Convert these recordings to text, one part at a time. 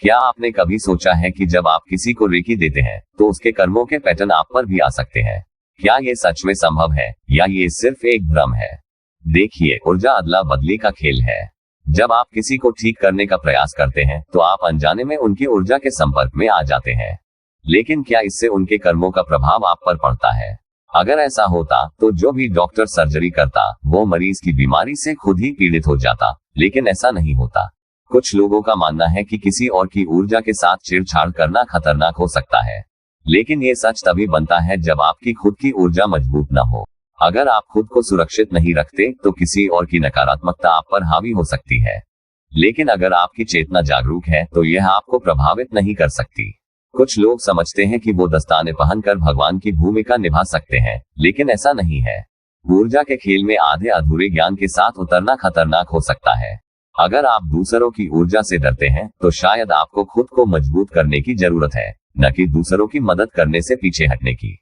क्या आपने कभी सोचा है कि जब आप किसी को रेकी देते हैं तो उसके कर्मों के पैटर्न आप पर भी आ सकते हैं? क्या ये सच में संभव है या ये सिर्फ एक भ्रम है? देखिए, ऊर्जा अदला बदली का खेल है। जब आप किसी को ठीक करने का प्रयास करते हैं तो आप अनजाने में उनकी ऊर्जा के संपर्क में आ जाते हैं। लेकिन क्या इससे उनके कर्मों का प्रभाव आप पर पड़ता है? अगर ऐसा होता तो जो भी डॉक्टर सर्जरी करता वो मरीज की बीमारी से खुद ही पीड़ित हो जाता, लेकिन ऐसा नहीं होता। कुछ लोगों का मानना है कि किसी और की ऊर्जा के साथ छेड़छाड़ करना खतरनाक हो सकता है, लेकिन ये सच तभी बनता है जब आपकी खुद की ऊर्जा मजबूत न हो। अगर आप खुद को सुरक्षित नहीं रखते तो किसी और की नकारात्मकता आप पर हावी हो सकती है, लेकिन अगर आपकी चेतना जागरूक है तो यह आपको प्रभावित नहीं कर सकती। कुछ लोग समझते हैं कि वो दस्ताने पहनकर भगवान की भूमिका निभा सकते हैं, लेकिन ऐसा नहीं है। ऊर्जा के खेल में आधे अधूरे ज्ञान के साथ उतरना खतरनाक हो सकता है। अगर आप दूसरों की ऊर्जा से डरते हैं तो शायद आपको खुद को मजबूत करने की जरूरत है, न कि दूसरों की मदद करने से पीछे हटने की।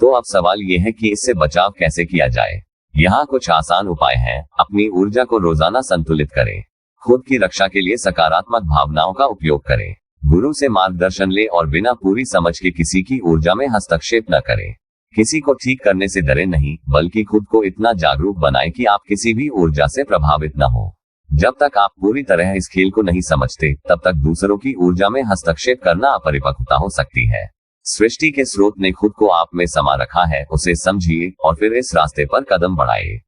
तो अब सवाल यह है कि इससे बचाव कैसे किया जाए। यहाँ कुछ आसान उपाय हैं। अपनी ऊर्जा को रोजाना संतुलित करें। खुद की रक्षा के लिए सकारात्मक भावनाओं का उपयोग करें। गुरु से मार्गदर्शन ले और बिना पूरी समझ के किसी की ऊर्जा में हस्तक्षेप न करें। किसी को ठीक करने से डरे नहीं, बल्कि खुद को इतना जागरूक बनाएं कि आप किसी भी ऊर्जा से प्रभावित न हो। जब तक आप पूरी तरह इस खेल को नहीं समझते, तब तक दूसरों की ऊर्जा में हस्तक्षेप करना अपरिपक्वता हो सकती है। सृष्टि के स्रोत ने खुद को आप में समा रखा है, उसे समझिए और फिर इस रास्ते पर कदम बढ़ाइए।